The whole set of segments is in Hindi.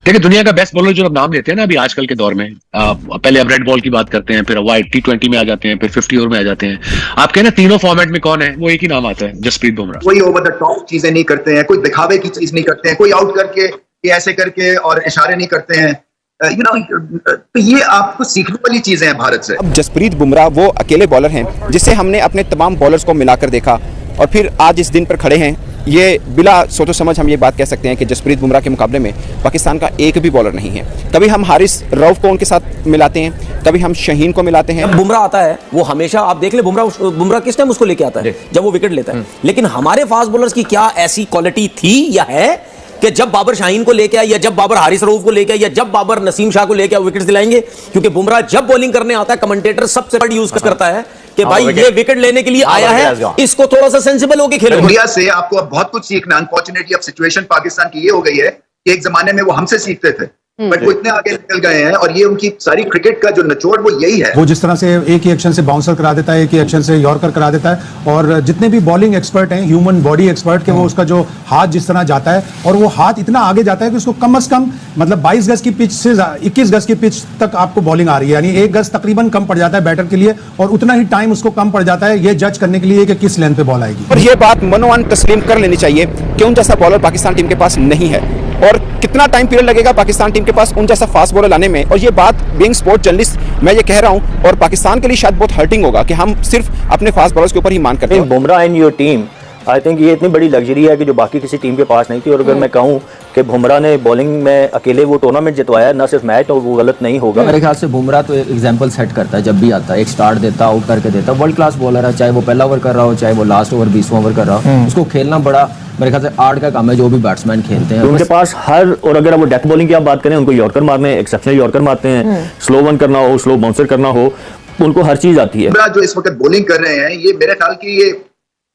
देखिए दुनिया का बेस्ट बॉलर जो आप नाम लेते हैं ना अभी आजकल के दौर में, पहले अब रेड बॉल की बात करते हैं, फिर वाइट T20 में आ जाते हैं, फिर 50 ओवर में आ जाते हैं। आप कहें ना तीनों फॉर्मेट में कौन है, वो एक ही नाम आता है, जसप्रीत बुमराह। कोई ओवर द टॉप चीजें नहीं करते हैं, कोई दिखावे की चीज नहीं करते हैं, कोई आउट करके ऐसे करके और इशारे नहीं करते हैं। तो ये आपको सीखने वाली चीजें हैं भारत से। अब जसप्रीत बुमराह वो अकेले बॉलर हैं जिसे हमने अपने तमाम बॉलर्स को मिलाकर देखा और फिर आज इस दिन पर खड़े हैं। ये बिला सोचो समझ हम ये बात कह सकते हैं कि जसप्रीत बुमराह के मुकाबले में पाकिस्तान का एक भी बॉलर नहीं है। कभी हम हारिस रऊफ को उनके साथ मिलाते हैं, कभी हम शहीन को मिलाते हैं। बुमराह आता है वो हमेशा आप देख ले, बुमराह किस टाइम उसको लेके आता है जब वो विकेट लेता है। लेकिन हमारे फास्ट बॉलर्स की क्या ऐसी क्वालिटी थी या है कि जब बाबर शाहीन को लेके आए या जब बाबर हारिस रऊफ को लेके आए या जब बाबर नसीम शाह को लेके आए विकेट दिलाएंगे? क्योंकि बुमराह जब बॉलिंग करने आता है कमेंटेटर सबसे बड़ा यूज करता है कि भाई ये विकेट लेने के लिए आया है, इसको थोड़ा सा सेंसिबल होके खेलो। इंडिया से आपको अब बहुत कुछ सीखना। अनफॉर्चुनेटली अब सिचुएशन पाकिस्तान की ये हो गई है कि एक जमाने में वो हमसे सीखते थे, बट वो इतने आगे निकल गए हैं और ये उनकी सारी क्रिकेट का जो निचोड़ वो यही है। वो जिस तरह से एक ही एक्शन से बाउंसर करा देता है, एक ही एक्शन से यॉर्कर करा देता है, और जितने भी बॉलिंग एक्सपर्ट हैं, ह्यूमन बॉडी एक्सपर्ट के, वो उसका जो हाथ जिस तरह जाता है और वो हाथ इतना आगे जाता है कि उसको कम से कम मतलब 22 गज की पिच से 21 गज की पिच तक आपको बॉलिंग आ रही है, यानी 1 गज तकरीबन कम पड़ जाता है बैटर के लिए और उतना ही टाइम उसको कम पड़ जाता है ये जज करने के लिए कि किस लेंथ पे बॉल आएगी। और ये बात मनोवान तस्लीम कर लेनी चाहिए कि उन जैसा बॉलर पाकिस्तान टीम के पास नहीं है और कितना टाइम पीरियड लगेगा पाकिस्तान टीम के पास उन जैसा फास्ट बॉलर लाने में। और ये बात बीइंग स्पोर्ट जर्नलिस्ट मैं ये कह रहा हूं और पाकिस्तान के लिए शायद बहुत हर्टिंग होगा कि हम सिर्फ अपने फास्ट बॉलर्स के ऊपर ही मान करते हैं। Bumrah in your team, I think ये इतनी बड़ी लग्जरी है कि जो बाकी किसी टीम के पास नहीं थी। और अगर मैं कहूं कि बुमराह ने बॉलिंग में अकेले वो टूर्नामेंट जितवाया, ना सिर्फ मैच, और वो गलत नहीं होगा। मेरे ख्याल से बुमराह तो एक एग्जांपल सेट करता है जब भी आता है, एक स्टार्ट देता, आउट करके देता। वर्ल्ड क्लास बॉलर है, चाहे वो पहला ओवर कर रहा हो चाहे वो लास्ट ओवर 20वां ओवर कर रहा हो, उसको खेलना बड़ा मेरे ख्याल से आर्ट का काम है जो भी बैट्समैन खेलते हैं। तो उनके पास हर, और अगर वो डेथ बॉलिंग की आप बात करें, उनको यॉर्कर मारने, एक्सेप्शनल यॉर्कर मारते हैं, स्लो वन करना हो, स्लो बाउंसर करना हो, उनको हर चीज आती है। जो इस वक्त बॉलिंग कर रहे हैं ये मेरे ख्याल की ये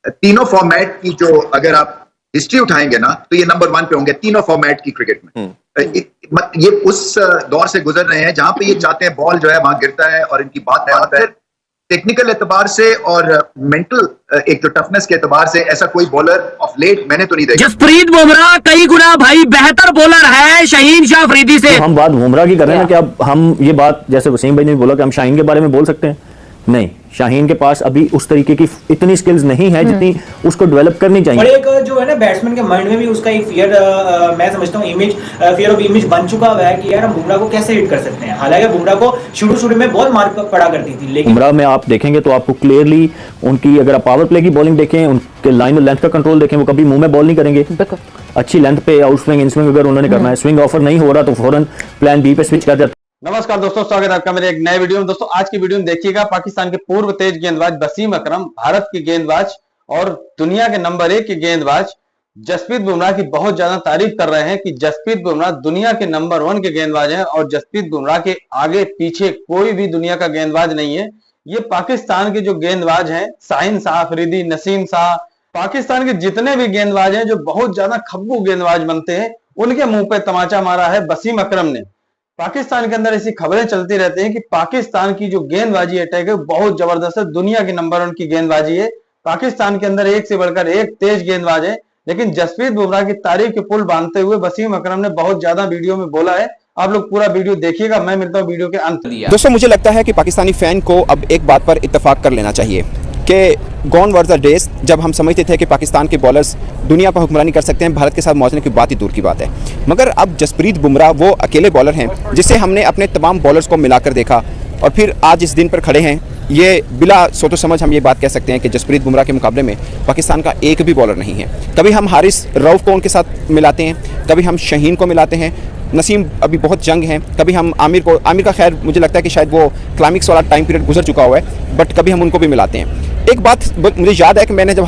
तीनों फॉर्मेट की जो अगर आप हिस्ट्री उठाएंगे ना तो ये नंबर 1 पे होंगे तीनों फॉर्मेट की क्रिकेट में। ये उस दौर से गुजर रहे हैं जहां पे ये चाहते हैं बॉल जो है वहां गिरता है और इनकी बात है टेक्निकल एतबार से और मेंटल एक तो टफनेस के एतबार से ऐसा कोई बॉलर ऑफ लेट मैंने तो नहीं देखा। जसप्रीत बुमराह कई गुना भाई बेहतर बॉलर है शहीन शाह अफरीदी से। तो हम बात बुमराह की कर रहे हैं ना कि अब हम ये बात जैसे वसीम भाई ने बोला कि हम शाहीन के बारे में बोल सकते हैं, नहीं, शाहीन के पास अभी उस तरीके की इतनी स्किल्स नहीं है जितनी उसको डेवलप करनी चाहिए। और एक जो है ना बैट्समैन के माइंड में भी उसका एक फियर, मैं समझता हूँ इमेज, फियर ऑफ इमेज बन चुका हुआ है कि यार हम बुमराह को कैसे हिट कर सकते हैं। हालांकि बुमराह को शुरू में बहुत मार पड़ा करती थी, लेकिन बुमराह में आप देखेंगे तो आपको क्लियरली उनकी, अगर आप पावर प्ले की बॉलिंग देखें, उनके लाइन और लेंथ का कंट्रोल देखें, वो कभी मुंह में बॉल नहीं करेंगे। अच्छी लेंथ पे आउट स्विंग, इन स्विंग अगर उन्होंने करना है, स्विंग ऑफर नहीं हो रहा तो फौरन प्लान बी पे स्विच कर देते। नमस्कार दोस्तों, स्वागत है आपका मेरे एक नए वीडियो में। दोस्तों आज की वीडियो में देखिएगा पाकिस्तान के पूर्व तेज गेंदबाज वसीम अकरम, भारत के गेंदबाज और दुनिया के नंबर 1 के गेंदबाज जसप्रीत बुमराह की बहुत ज्यादा तारीफ कर रहे हैं कि जसप्रीत बुमराह दुनिया के नंबर 1 के गेंदबाज हैं और जसप्रीत बुमराह के आगे पीछे कोई भी दुनिया का गेंदबाज नहीं है। ये पाकिस्तान के जो गेंदबाज हैं, शाहीन शाह अफरीदी, नसीम शाह, पाकिस्तान के जितने भी गेंदबाज हैं जो बहुत ज्यादा खब्बू गेंदबाज बनते हैं, उनके मुंह पे तमाचा मारा है वसीम अकरम ने। पाकिस्तान के अंदर ऐसी खबरें चलती रहती हैं कि पाकिस्तान की जो गेंदबाजी अटैक है बहुत जबरदस्त है, दुनिया के नंबर 1 की गेंदबाजी है। पाकिस्तान के अंदर एक से बढ़कर एक तेज गेंदबाज है, लेकिन जसप्रीत बुमराह की तारीफ के पुल बांधते हुए वसीम अकरम ने बहुत ज्यादा वीडियो में बोला है। आप लोग पूरा वीडियो देखिएगा, मैं मिलता हूँ वीडियो के अंत में। दोस्तों मुझे लगता है कि पाकिस्तानी फैन को अब एक बात पर इत्तेफाक कर लेना चाहिए कि गॉन वर द डेज जब हम समझते थे कि पाकिस्तान के बॉलर्स दुनिया पर हुक्मरानी कर सकते हैं, भारत के साथ मौजने की बात ही दूर की बात है। मगर अब जसप्रीत बुमराह वो अकेले बॉलर हैं जिसे हमने अपने तमाम बॉलर्स को मिलाकर देखा और फिर आज इस दिन पर खड़े हैं। ये बिला सोचो समझ हम ये बात कह सकते हैं कि जसप्रीत बुमराह के मुकाबले में पाकिस्तान का एक भी बॉलर नहीं है। कभी हम हारिस रऊफ को उनके साथ मिलाते हैं, कभी हम शहीन को मिलाते हैं, नसीम अभी बहुत जंग हैं, कभी हम आमिर का खैर मुझे लगता है कि शायद वो क्लाइमेक्स वाला टाइम पीरियड गुजर चुका हुआ है, बट कभी हम उनको भी मिलाते हैं। एक बात मुझे याद है कि मैंने जब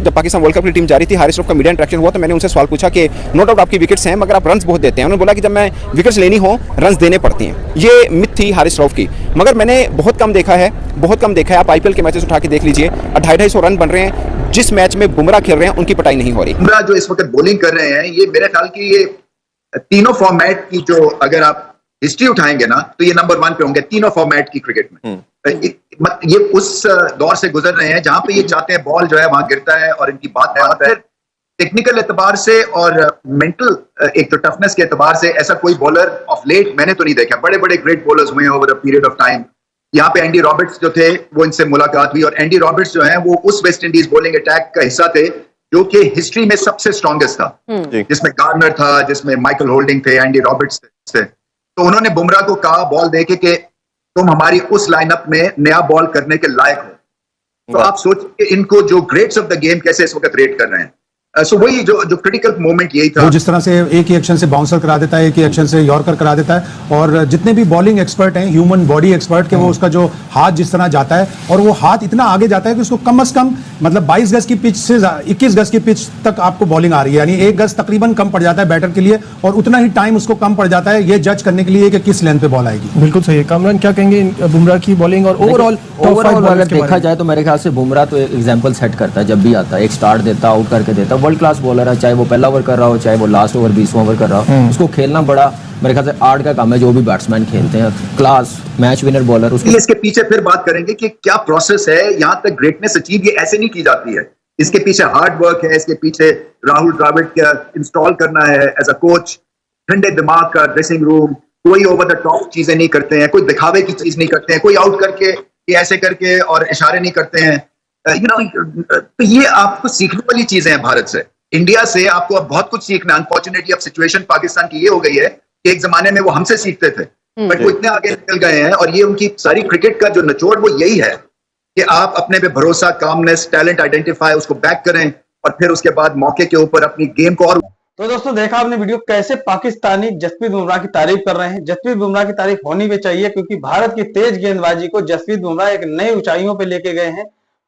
पाकिस्तान वर्ल्ड कप की टीम जा रही थी, हारिस रऊफ का मीडिया इंटरेक्शन हुआ तो मैंने उनसे सवाल पूछा कि नो डाउट आपकी विकेट्स हैं मगर आप रन्स बहुत देते हैं। उन्होंने बोला कि जब मैं विकेट्स लेनी हो रन्स देने पड़ती हैं। ये मिथ थी हारिस रऊफ की, मगर मैंने बहुत कम देखा है। आप IPL के मैचेस उठा के देख लीजिए, 250-250 रन बन रहे हैं। जिस मैच में बुमराह खेल रहे हैं उनकी पिटाई नहीं हो रही। बुमराह जो इस वक्त बॉलिंग कर रहे हैं ये मेरे ख्याल की ये तीनों फॉर्मेट की जो अगर आप हिस्ट्री उठाएंगे ना तो ये नंबर 1 पे होंगे तीनों फॉर्मेट की क्रिकेट में। ये उस दौर से गुजर रहे हैं जहां पे ये चाहते हैं बॉल जो है वहां गिरता है और इनकी बात है टेक्निकल एतबार से और मेंटल एक तो टफनेस के एतबार से ऐसा कोई बॉलर ऑफ लेट मैंने तो नहीं देखा। बड़े बड़े ग्रेट बॉलर्स हुए over a period of time. यहाँ पे एंडी रॉबर्ट्स जो थे वो इनसे मुलाकात हुई, और एंडी रॉबर्ट्स जो है वो उस वेस्ट इंडीज बॉलिंग अटैक का हिस्सा थे जो कि हिस्ट्री में सबसे स्ट्रॉन्गेस्ट था, जिसमें गार्नर था, जिसमें माइकल होल्डिंग थे, एंडी रॉबर्ट्स थे। तो उन्होंने बुमराह को कहा बॉल देके कि तुम हमारी उस लाइनअप में नया बॉल करने के लायक हो। तो आप सोचिए इनको जो ग्रेट्स ऑफ द गेम कैसे इस वक्त रेट कर रहे हैं। सो वही जो क्रिटिकल मोमेंट यही था। वो जिस तरह से एक ही एक्शन से बाउंसर करा देता है, एक ही एक्शन से यॉर्कर करा देता है, और जितने भी बॉलिंग एक्सपर्ट हैं, ह्यूमन बॉडी एक्सपर्ट के, वो उसका जो हाथ जिस तरह जाता है, और वो हाथ इतना आगे जाता है कि उसको कम से कम मतलब 22 गज की पिच से 21 गज की पिच तक आपको बॉलिंग आ रही है, यानी 1 गज तकरीबन कम पड़ जाता है बैटर के लिए, और उतना ही टाइम उसको कम पड़ जाता है ये जज करने के लिए कि किस लेंथ पे बॉल आएगी। बिल्कुल सही है। कामरान, क्या कहेंगे बुमराह की बॉलिंग और ओवरऑल अगर देखा जाए तो मेरे ख्याल से बुमराह तो एक एग्जांपल सेट करता है जब भी आता है, एक स्टार्ट देता, आउट करके देता, वर्ल्ड क्लास बॉलर है, चाहे वो पहला ओवर कर रहा हो, चाहे वो लास्ट ओवर 20वां ओवर कर रहा हो, उसको खेलना बड़ा मेरे ख्याल से आर्ट का काम है। जो भी बैट्समैन खेलते हैं, क्लास मैच विनर बॉलर, उसको इसके पीछे फिर बात करेंगे कि क्या प्रोसेस है, यहाँ तक ग्रेटनेस अचीव ये ऐसे नहीं की जाती है। इसके पीछे हार्ड वर्क है, इसके पीछे राहुल द्रविड़ का इंस्टॉल करना है एज अ कोच, ठंडे दिमाग का ड्रेसिंग रूम, कोई ओवर द टॉप चीजें नहीं करते हैं, कोई दिखावे की चीज नहीं करते हैं, कोई आउट करके ऐसे करके और इशारे नहीं करते हैं। तो ये आपको सीखने वाली चीजें हैं भारत से। इंडिया से आपको अब बहुत कुछ सीखना। अनफॉर्चुनेटली अब सिचुएशन पाकिस्तान की ये हो गई है कि एक जमाने में वो हमसे सीखते थे, बट वो इतने आगे निकल गए हैं, और ये उनकी सारी क्रिकेट का जो निचोड़ वो यही है कि आप अपने पे भरोसा, कामनेस, टैलेंट आइडेंटिफाई, उसको बैक करें, और फिर उसके बाद मौके के ऊपर अपनी गेम को और। तो दोस्तों देखा आपने वीडियो, कैसे पाकिस्तानी जसप्रीत बुमराह की तारीफ कर रहे हैं। जसप्रीत बुमराह की तारीफ होनी भी चाहिए, क्योंकि भारत की तेज गेंदबाजी को जसप्रीत बुमराह एक नई ऊंचाइयों पे लेके गए हैं।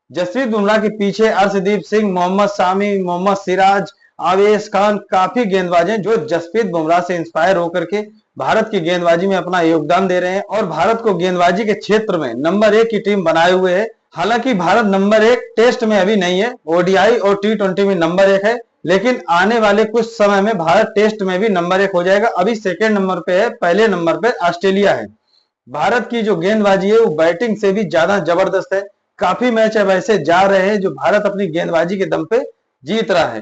जसप्रीत बुमराह के पीछे अर्शदीप सिंह, मोहम्मद शामी, मोहम्मद सिराज, आवेश खान, काफी गेंदबाज हैं जो जसप्रीत बुमराह से इंस्पायर होकर के भारत की गेंदबाजी में अपना योगदान दे रहे हैं, और भारत को गेंदबाजी के क्षेत्र में नंबर 1 की टीम बनाए हुए है। हालांकि भारत नंबर 1 टेस्ट में अभी नहीं है, ओडीआई और T20 में नंबर 1 है, लेकिन आने वाले कुछ समय में भारत टेस्ट में भी नंबर 1 हो जाएगा। अभी सेकेंड नंबर पे है, पहले नंबर पे ऑस्ट्रेलिया है। भारत की जो गेंदबाजी है वो बैटिंग से भी ज्यादा जबरदस्त है। काफी मैच अब ऐसे जा रहे हैं जो भारत अपनी गेंदबाजी के दम पे जीत रहा है।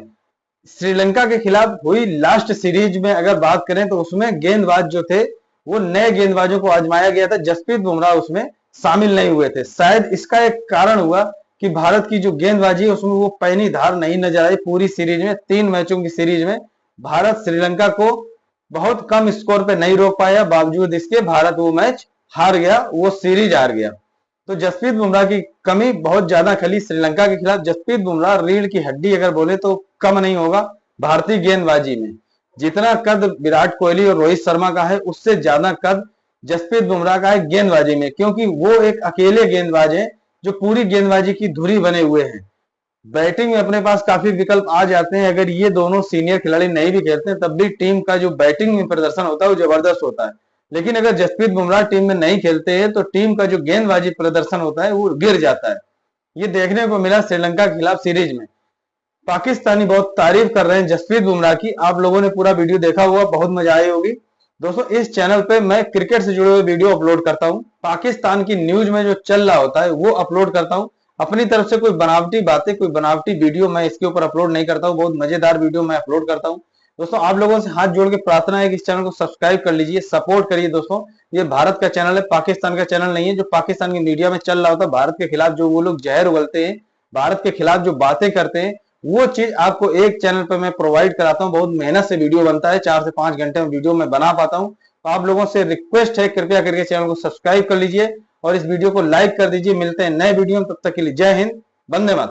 श्रीलंका के खिलाफ हुई लास्ट सीरीज में अगर बात करें तो उसमें गेंदबाज जो थे वो नए गेंदबाजों को आजमाया गया था, जसप्रीत बुमराह उसमें शामिल नहीं हुए थे। शायद इसका एक कारण हुआ कि भारत की जो गेंदबाजी है उसमें वो पैनी धार नहीं नजर आई। पूरी सीरीज में 3 मैचों की सीरीज में भारत श्रीलंका को बहुत कम स्कोर पे नहीं रोक पाया, बावजूद इसके भारत वो मैच हार गया, वो सीरीज हार गया। तो जसप्रीत बुमराह की कमी बहुत ज्यादा खली श्रीलंका के खिलाफ। जसप्रीत बुमराह रीढ़ की हड्डी अगर बोले तो कम नहीं होगा भारतीय गेंदबाजी में। जितना कद विराट कोहली और रोहित शर्मा का है उससे ज्यादा कद जसप्रीत बुमराह का है गेंदबाजी में, क्योंकि वो एक अकेले गेंदबाज हैं जो पूरी गेंदबाजी की धुरी बने हुए हैं। बैटिंग में अपने पास काफी विकल्प आ जाते हैं। अगर ये दोनों सीनियर खिलाड़ी नहीं भी खेलते हैं तब भी टीम का जो बैटिंग में प्रदर्शन होता है वो जबरदस्त होता है। लेकिन अगर जसप्रीत बुमराह टीम में नहीं खेलते हैं तो टीम का जो गेंदबाजी प्रदर्शन होता है वो गिर जाता है। ये देखने को मिला श्रीलंका के खिलाफ सीरीज में। पाकिस्तानी बहुत तारीफ कर रहे हैं जसप्रीत बुमराह की। आप लोगों ने पूरा वीडियो देखा हुआ, बहुत मजा आई होगी। दोस्तों इस चैनल पे मैं क्रिकेट से जुड़े हुए वीडियो अपलोड करता हूं। पाकिस्तान की न्यूज में जो चल रहा होता है वो अपलोड करता हूं। अपनी तरफ से कोई बनावटी बातें, कोई बनावटी वीडियो मैं इसके ऊपर अपलोड नहीं करता हूं। बहुत मजेदार वीडियो मैं अपलोड करता हूं। दोस्तों आप लोगों से हाथ जोड़ के प्रार्थना है कि इस चैनल को सब्सक्राइब कर लीजिए, सपोर्ट करिए। दोस्तों ये भारत का चैनल है, पाकिस्तान का चैनल नहीं है। जो पाकिस्तान की मीडिया में चल रहा होता है भारत के खिलाफ, जो वो लोग जहर उगलते हैं, भारत के खिलाफ जो बातें करते हैं, वो चीज आपको एक चैनल पर मैं प्रोवाइड कराता हूँ। बहुत मेहनत से वीडियो बनता है, 4 से 5 घंटे में वीडियो मैं बना पाता हूँ। तो आप लोगों से रिक्वेस्ट है, कृपया करके चैनल को सब्सक्राइब कर लीजिए और इस वीडियो को लाइक कर दीजिए। मिलते हैं नए वीडियो में, तब तक के लिए जय हिंद, वंदे मातरम।